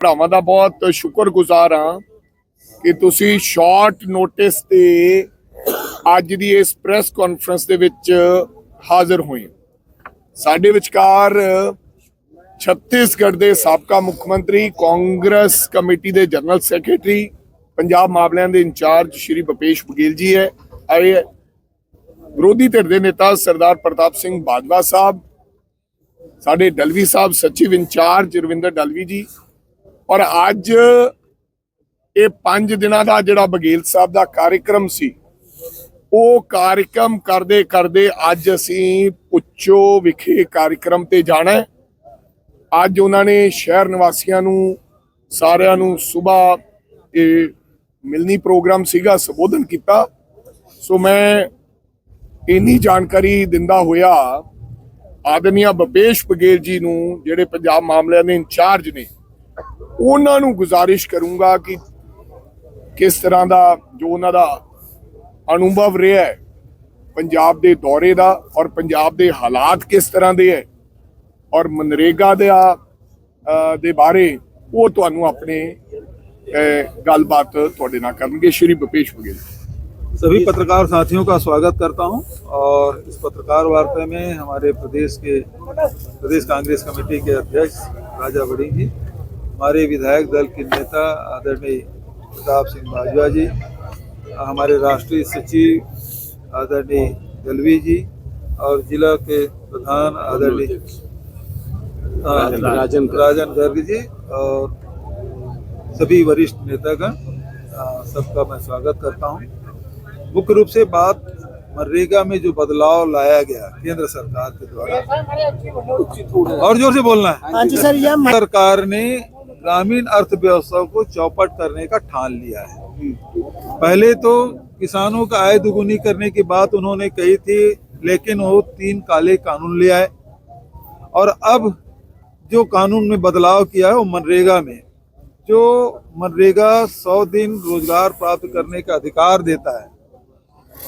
ਭਰਾਵਾਂ ਦਾ ਬਹੁਤ ਸ਼ੁਕਰਗੁਜ਼ਾਰ ਹਾਂ ਕਿ ਤੁਸੀਂ ਸ਼ਾਰਟ ਨੋਟਿਸ ਤੇ ਅੱਜ ਦੀ ਇਸ ਪ੍ਰੈਸ ਕਾਨਫਰੰਸ ਦੇ ਵਿੱਚ ਹਾਜ਼ਰ ਹੋਏ। ਸਾਡੇ ਵਿਚਕਾਰ ਛੱਤੀਸਗੜ੍ਹ ਦੇ ਸਾਬਕਾ ਮੁੱਖ ਮੰਤਰੀ, ਕਾਂਗਰਸ ਕਮੇਟੀ ਦੇ ਜਨਰਲ ਸੈਕਟਰੀ, ਪੰਜਾਬ ਮਾਮਲਿਆਂ ਦੇ ਇੰਚਾਰਜ ਸ਼੍ਰੀ ਭੁਪੇਸ਼ ਬਘੇਲ ਜੀ ਆਏ ਹੈ। ਵਿਰੋਧੀ ਧਿਰ ਦੇ ਨੇਤਾ ਸਰਦਾਰ ਪ੍ਰਤਾਪ ਸਿੰਘ ਬਾਜਵਾ ਸਾਹਿਬ, ਸਾਡੇ ਡਲਵੀ ਸਾਹਿਬ ਸਚਿਵ ਇੰਚਾਰਜ ਰਵਿੰਦਰ ਡਲਵੀ ਜੀ, और अज ये 5 दिनों का जिहड़ा बघेल साहब का कार्यक्रम सी, वो कार्यक्रम करते करते अज असी पुच्छो विखे कार्यक्रम ते जाना है। अज उन्होंने शहर निवासियों नूं सारियां नूं सुबह ये मिलनी प्रोग्राम सीगा संबोधन किया। सो मैं इन्नी जानकारी दिंदा होया आदरणीय भुपेश बघेल जी नूं जिहड़े पंजाब मामलिਆਂ ਦੇ इंचार्ज ने, ਉਹਨਾਂ ਨੂੰ ਗੁਜ਼ਾਰਿਸ਼ ਕਰੂੰਗਾ ਕਿ किस तरह का जो उन्होंने अनुभव रहा है पंजाब के दौरे का और पंजाब के हालात किस तरह के है और मनरेगा दे बारे वो तुहानू अपने गलबात तुहाडे नाल करनगे। श्री भुपेश बघेल। सभी पत्रकार साथियों का स्वागत करता हूं और इस पत्रकार वार्ता में हमारे प्रदेश कांग्रेस कमेटी के अध्यक्ष राजा वड़िंग जी, हमारे विधायक दल के नेता आदरणीय प्रताप सिंह बाजवा जी, हमारे राष्ट्रीय सचिव आदरणीय दलवी जी और जिला के प्रधान आदरणीय राजन गर्ग जी और सभी वरिष्ठ नेतागण, सबका मैं स्वागत करता हूं। मुख्य रूप से बात मनरेगा में जो बदलाव लाया गया केंद्र सरकार के द्वारा, और जोर से बोलना है। हाँ जी सर। सरकार ने ग्रामीण अर्थव्यवस्था को चौपट करने का ठान लिया है। पहले तो किसानों का आय दुगुनी करने की बात उन्होंने कही थी, लेकिन वो 3 काले कानून ले आए और अब जो कानून में बदलाव किया है वो मनरेगा में, जो मनरेगा 100 दिन रोजगार प्राप्त करने का अधिकार देता है।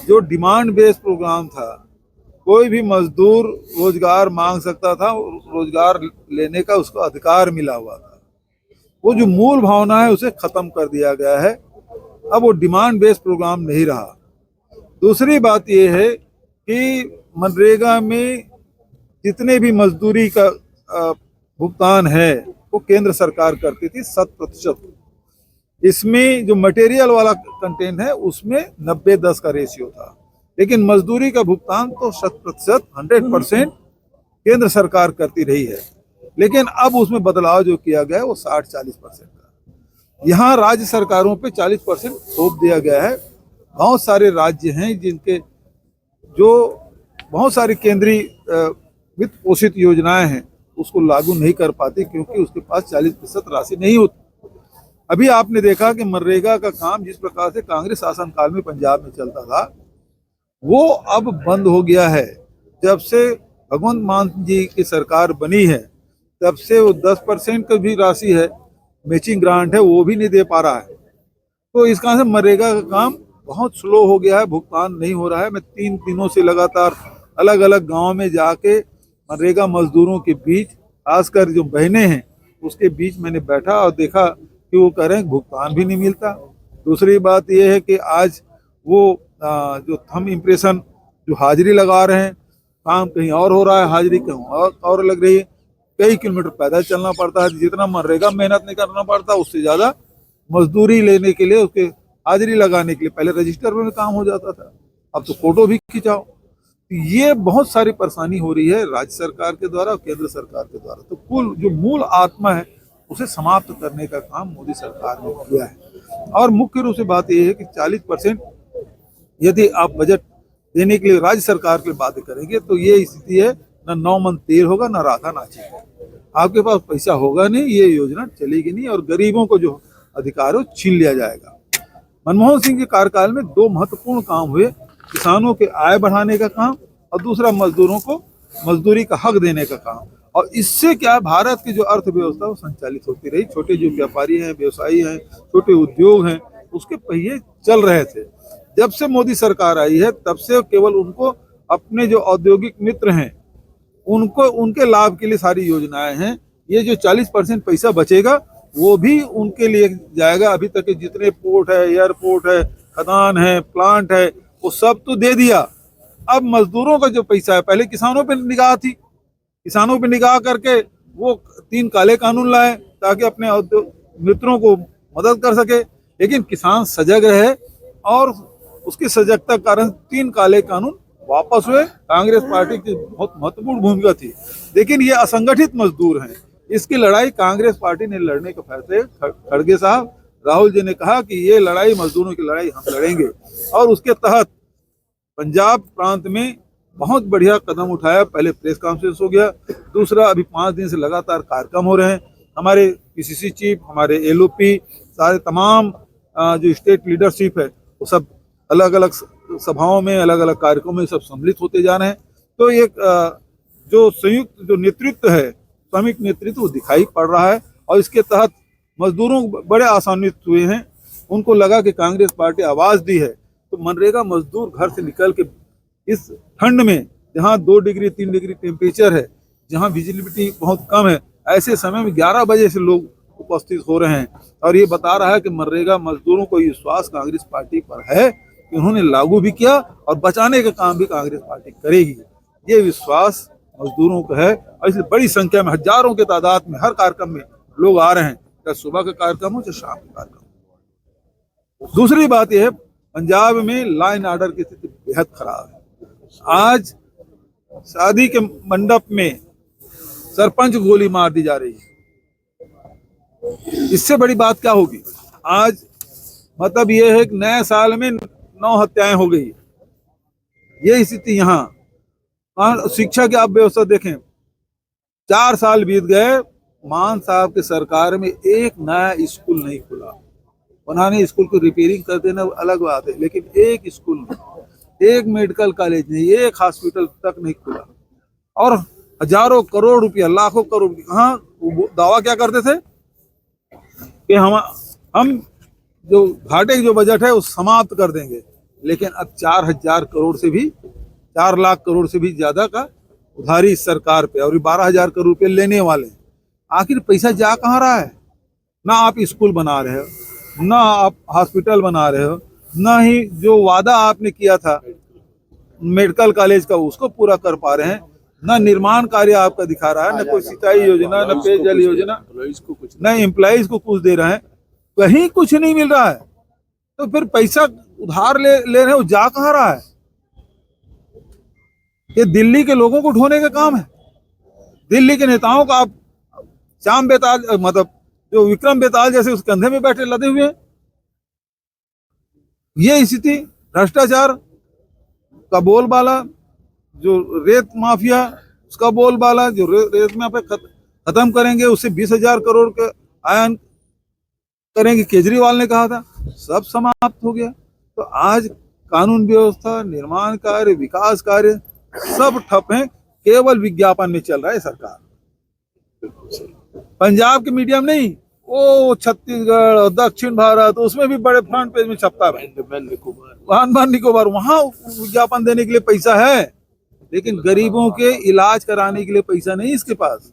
जो डिमांड बेस्ड प्रोग्राम था, कोई भी मजदूर रोजगार मांग सकता था, रोजगार लेने का उसको अधिकार मिला हुआ था। वो जो मूल भावना है उसे खत्म कर दिया गया है। अब वो डिमांड बेस्ड प्रोग्राम नहीं रहा। दूसरी बात ये है कि मनरेगा में जितने भी मजदूरी का भुगतान है वो केंद्र सरकार करती थी 100%। इसमें जो मटेरियल वाला कंटेंट है उसमें 90-10 का रेशियो था, लेकिन मजदूरी का भुगतान तो 100% केंद्र सरकार करती रही है। लेकिन अब उसमें बदलाव जो किया गया है वो 60-40% का, यहाँ राज्य सरकारों पे 40% थोप दिया गया है। बहुत सारे राज्य हैं जिनके जो बहुत सारी केंद्रीय वित्त पोषित योजनाएं हैं उसको लागू नहीं कर पाती क्योंकि उसके पास 40% राशि नहीं होती। अभी आपने देखा कि मनरेगा का काम जिस प्रकार से कांग्रेस शासनकाल में पंजाब में चलता था वो अब बंद हो गया है। जब से भगवंत मान जी की सरकार बनी है तब से वो 10% की भी राशि है, मैचिंग ग्रांट है, वो भी नहीं दे पा रहा है। तो इस कारण से मनरेगा का काम बहुत स्लो हो गया है, भुगतान नहीं हो रहा है। मैं 3 दिनों से लगातार अलग अलग गांव में जाके मनरेगा मजदूरों के बीच, खासकर जो बहनें हैं उसके बीच मैंने बैठा और देखा कि वो कह रहे हैं भुगतान भी नहीं मिलता। दूसरी बात ये है कि आज वो जो थंब इम्प्रेशन जो हाजिरी लगा रहे हैं, काम कहीं और हो रहा है, हाजिरी कहीं और लग रही है। कई किलोमीटर पैदल चलना पड़ता है। जितना मनरेगा मेहनत नहीं करना पड़ता उससे ज़्यादा मजदूरी लेने के लिए, उसके हाजिरी लगाने के लिए पहले रजिस्टर में काम हो जाता था, अब तो फोटो भी खिंचाओ। तो ये बहुत सारी परेशानी हो रही है राज्य सरकार के द्वारा और केंद्र सरकार के द्वारा। तो कुल जो मूल आत्मा है उसे समाप्त करने का काम मोदी सरकार ने किया है। और मुख्य रूप से बात यह है कि 40% यदि आप बजट देने के लिए राज्य सरकार के लिए बात करेंगे तो ये स्थिति है, न 9 मन तेल होगा, न राधा नाची। आपके पास पैसा होगा नहीं, ये योजना चलेगी नहीं और गरीबों को जो अधिकार है छीन लिया जाएगा। मनमोहन सिंह के कार्यकाल में 2 महत्वपूर्ण काम हुए, किसानों के आय बढ़ाने का काम और दूसरा मजदूरों को मजदूरी का हक देने का काम। और इससे क्या भारत की जो अर्थव्यवस्था वो संचालित होती रही। छोटे जो व्यापारी हैं, व्यवसायी हैं, छोटे उद्योग हैं, उसके पहिए चल रहे थे। जब से मोदी सरकार आई है तब से केवल उनको अपने जो औद्योगिक मित्र हैं उनको उनके लाभ के लिए सारी योजनाएं हैं। ये जो 40% पैसा बचेगा वो भी उनके लिए जाएगा। अभी तक के जितने पोर्ट है, एयरपोर्ट है, खदान है, प्लांट है, वो सब तो दे दिया। अब मजदूरों का जो पैसा है, पहले किसानों पे निगाह थी, किसानों पे निगाह करके वो 3 काले कानून लाए ताकि अपने मित्रों को मदद कर सके, लेकिन किसान सजग रहे और उसकी सजगता के कारण 3 काले कानून वापस हुए। कांग्रेस पार्टी की बहुत महत्वपूर्ण भूमिका थी, लेकिन ये असंगठित मजदूर हैं, इसकी लड़ाई कांग्रेस पार्टी ने लड़ने का फैसले, खड़गे साहब, राहुल जी ने कहा कि ये लड़ाई मजदूरों की लड़ाई हम लड़ेंगे, और उसके तहत पंजाब प्रांत में बहुत बढ़िया कदम उठाया। पहले प्रेस कॉन्फ्रेंस हो गया, दूसरा अभी 5 दिन से लगातार कार्यक्रम हो रहे हैं। हमारे पीसीसी चीफ, हमारे एलओपी, सारे तमाम जो स्टेट लीडरशिप है, वो सब अलग अलग सभाओं में, अलग अलग कार्यक्रमों में सब सम्मिलित होते जा रहे हैं। तो एक जो संयुक्त जो नेतृत्व है, श्रमिक नेतृत्व, वो दिखाई पड़ रहा है, और इसके तहत मजदूरों बड़े आसान्वित हुए हैं। उनको लगा कि कांग्रेस पार्टी आवाज दी है, तो मनरेगा मजदूर घर से निकल के इस ठंड में, जहाँ 2 डिग्री 3 डिग्री टेम्परेचर है, जहाँ विजिबिलिटी बहुत कम है, ऐसे समय में 11 बजे से लोग उपस्थित हो रहे हैं, और ये बता रहा है कि मनरेगा मजदूरों को विश्वास कांग्रेस पार्टी पर है कि उन्होंने लागू भी किया और बचाने का काम भी कांग्रेस पार्टी करेगी। ये विश्वास मजदूरों का है, और इसलिए बड़ी संख्या में, हजारों के तादाद में हर कार्यक्रम में लोग आ रहे हैं, चाहे सुबह का कार्यक्रम हो चाहे शाम का कार्यक्रम। दूसरी बात यह है, पंजाब में लॉ एंड ऑर्डर की स्थिति बेहद खराब है। आज शादी के मंडप में सरपंच गोली मार दी जा रही है, इससे बड़ी बात क्या होगी। आज मतलब यह है कि नए साल में 9 हत्याएं हो गई, ये स्थिति यहाँ। शिक्षा की आप व्यवस्था देखें, 4 साल बीत गए, मान साहब की सरकार में एक नया स्कूल नहीं खुला। उन्होंने स्कूल को रिपेयरिंग कर देना अलग बात है, लेकिन एक स्कूल नहीं, एक मेडिकल कॉलेज नहीं, एक हॉस्पिटल तक नहीं खुला, और हजारों करोड़ रुपया, लाखों करोड़ रुपया। हाँ, दावा क्या करते थे कि हम जो घाटे की जो बजट है वो समाप्त कर देंगे, लेकिन अब 4,000 करोड़ से भी, 4 लाख करोड़ से भी ज्यादा का उधारी इस सरकार पे, और 12,000 करोड़ रुपये लेने वाले हैं। आखिर पैसा जा कहाँ रहा है? ना आप स्कूल बना रहे हो, ना आप हॉस्पिटल बना रहे हो, ना ही जो वादा आपने किया था मेडिकल कॉलेज का उसको पूरा कर पा रहे हैं, ना निर्माण कार्य आपका दिखा रहा है, ना कोई सिंचाई योजना, ना पेयजल योजना, ना एम्प्लॉइज को कुछ दे रहे हैं, कहीं कुछ नहीं मिल रहा है। तो फिर पैसा उधार ले रहे हैं, वो जा कहाँ रहा है? ये दिल्ली के लोगों को ढोने का काम है। दिल्ली के नेताओं का आप श्याम बेताल, मतलब जो विक्रम बेताल जैसे उस कंधे में बैठे लदे हुए हैं। ये स्थिति, भ्रष्टाचार का बोलबाला, जो रेत माफिया उसका बोलबाला, जो रेत माफिया खत्म करेंगे, उससे 20,000 करोड़ के आयन करेंगे, केजरीवाल ने कहा था, सब समाप्त हो गया। तो आज कानून व्यवस्था, निर्माण कार्य, विकास कार्य सब ठप हैं, केवल विज्ञापन में चल रहा है सरकार। पंजाब के मीडिया में नहीं, वो छत्तीसगढ़ और दक्षिण भारत, उसमें भी बड़े फ्रंट पेज में छपता है, अंडमान निकोबार, वहां विज्ञापन देने के लिए पैसा है, लेकिन गरीबों के इलाज कराने के लिए पैसा नहीं इसके पास।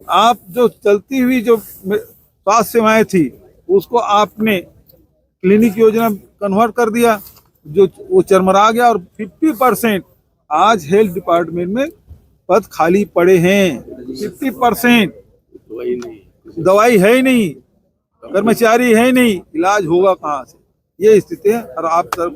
आप जो चलती हुई जो स्वास्थ्य सेवाएं थी, उसको आपने क्लिनिक योजना कन्वर्ट कर दिया, जो वो चरमरा गया, और 50% आज हेल्थ डिपार्टमेंट में पद खाली पड़े हैं। 50% दवाई है ही नहीं, कर्मचारी है ही नहीं, इलाज होगा कहाँ से? ये स्थिति है। और आप सर